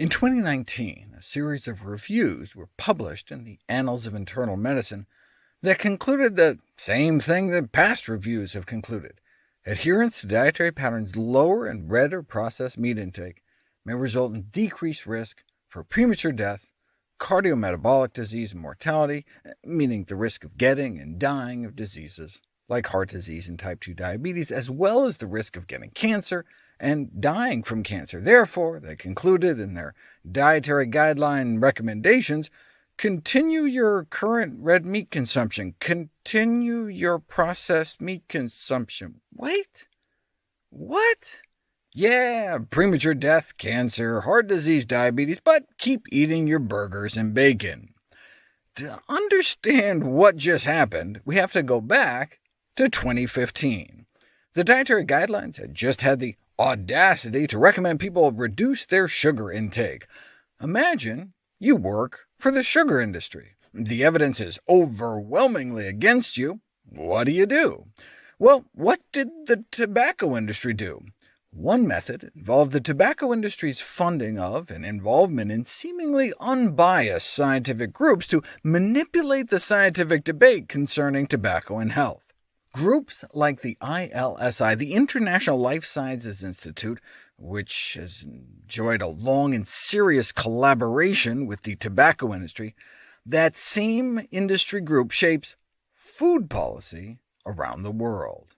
In 2019, a series of reviews were published in the Annals of Internal Medicine that concluded the same thing that past reviews have concluded. Adherence to dietary patterns lower in red or processed meat intake may result in decreased risk for premature death, cardiometabolic disease and mortality, meaning the risk of getting and dying of diseases like heart disease and type 2 diabetes, as well as the risk of getting cancer and dying from cancer. Therefore, they concluded in their dietary guideline recommendations, continue your current red meat consumption. Continue your processed meat consumption. Wait, what? Yeah, premature death, cancer, heart disease, diabetes, but keep eating your burgers and bacon. To understand what just happened, we have to go back to 2015. The Dietary Guidelines had just had the audacity to recommend people reduce their sugar intake. Imagine you work for the sugar industry. The evidence is overwhelmingly against you. What do? Well, what did the tobacco industry do? One method involved the tobacco industry's funding of and involvement in seemingly unbiased scientific groups to manipulate the scientific debate concerning tobacco and health. Groups like the ILSI, the International Life Sciences Institute, which has enjoyed a long and serious collaboration with the tobacco industry, that same industry group shapes food policy around the world.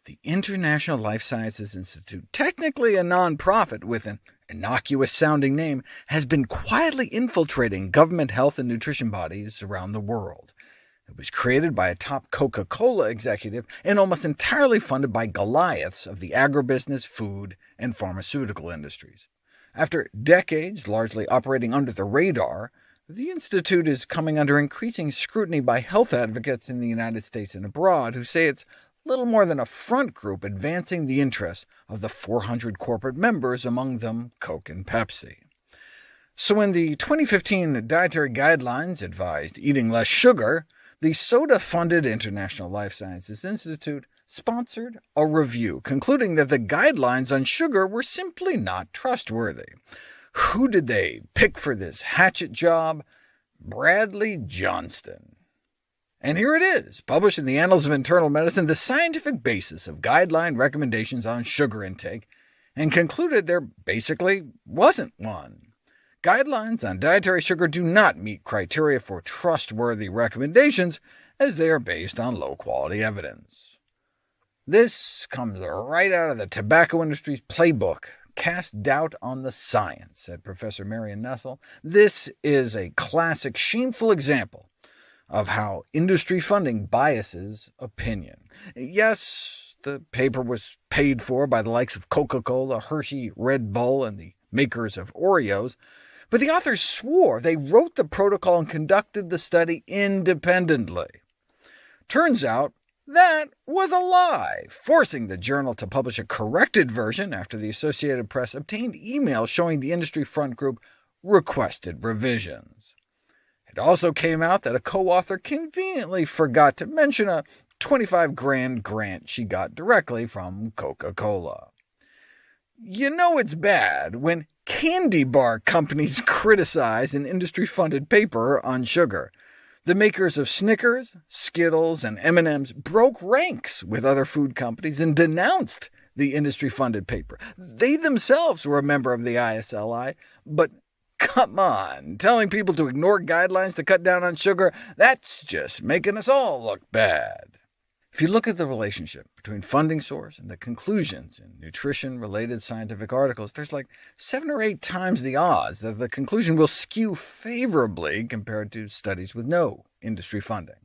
The International Life Sciences Institute, technically a non-profit with an innocuous-sounding name, has been quietly infiltrating government health and nutrition bodies around the world. It was created by a top Coca-Cola executive and almost entirely funded by Goliaths of the agribusiness, food, and pharmaceutical industries. After decades largely operating under the radar, the Institute is coming under increasing scrutiny by health advocates in the United States and abroad who say it's little more than a front group advancing the interests of the 400 corporate members, among them Coke and Pepsi. So when the 2015 Dietary Guidelines advised eating less sugar, the soda-funded International Life Sciences Institute sponsored a review, concluding that the guidelines on sugar were simply not trustworthy. Who did they pick for this hatchet job? Bradley Johnston. And here it is, published in the Annals of Internal Medicine, the scientific basis of guideline recommendations on sugar intake, and concluded there basically wasn't one. Guidelines on dietary sugar do not meet criteria for trustworthy recommendations, as they are based on low-quality evidence. This comes right out of the tobacco industry's playbook. Cast doubt on the science, said Professor Marion Nessel. This is a classic, shameful example of how industry funding biases opinion. Yes, the paper was paid for by the likes of Coca-Cola, Hershey, Red Bull, and the makers of Oreos, but the authors swore they wrote the protocol and conducted the study independently. Turns out that was a lie, forcing the journal to publish a corrected version after the Associated Press obtained emails showing the industry front group requested revisions. It also came out that a co-author conveniently forgot to mention a $25,000 grant she got directly from Coca-Cola. You know it's bad when candy bar companies criticize an industry-funded paper on sugar. The makers of Snickers, Skittles, and M&Ms broke ranks with other food companies and denounced the industry-funded paper. They themselves were a member of the ISLI, but come on, telling people to ignore guidelines to cut down on sugar, that's just making us all look bad. If you look at the relationship between funding source and the conclusions in nutrition-related scientific articles, there's like 7 or 8 times the odds that the conclusion will skew favorably compared to studies with no industry funding.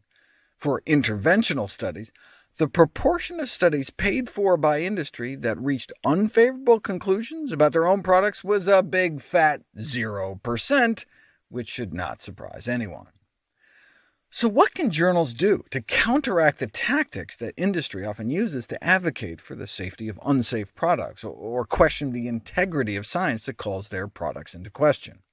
For interventional studies, the proportion of studies paid for by industry that reached unfavorable conclusions about their own products was a big fat 0%, which should not surprise anyone. So what can journals do to counteract the tactics that industry often uses to advocate for the safety of unsafe products, or question the integrity of science that calls their products into question?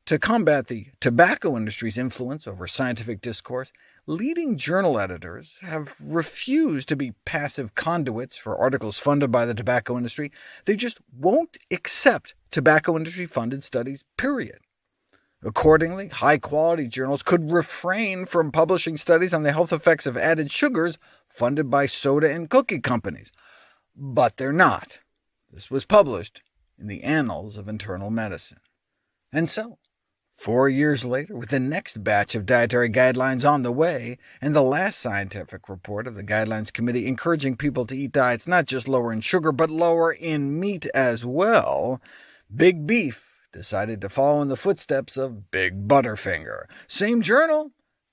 To combat the tobacco industry's influence over scientific discourse, leading journal editors have refused to be passive conduits for articles funded by the tobacco industry. They just won't accept tobacco industry-funded studies, period. Accordingly, high-quality journals could refrain from publishing studies on the health effects of added sugars funded by soda and cookie companies. But they're not. This was published in the Annals of Internal Medicine. And so, 4 years later, with the next batch of dietary guidelines on the way, and the last scientific report of the Guidelines Committee encouraging people to eat diets not just lower in sugar, but lower in meat as well, Big Beef decided to follow in the footsteps of Big Butterfinger. Same journal,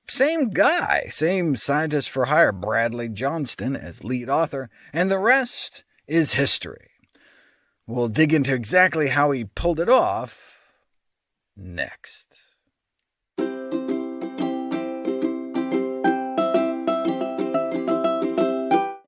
same guy, same scientist for hire, Bradley Johnston, as lead author, and the rest is history. We'll dig into exactly how he pulled it off next.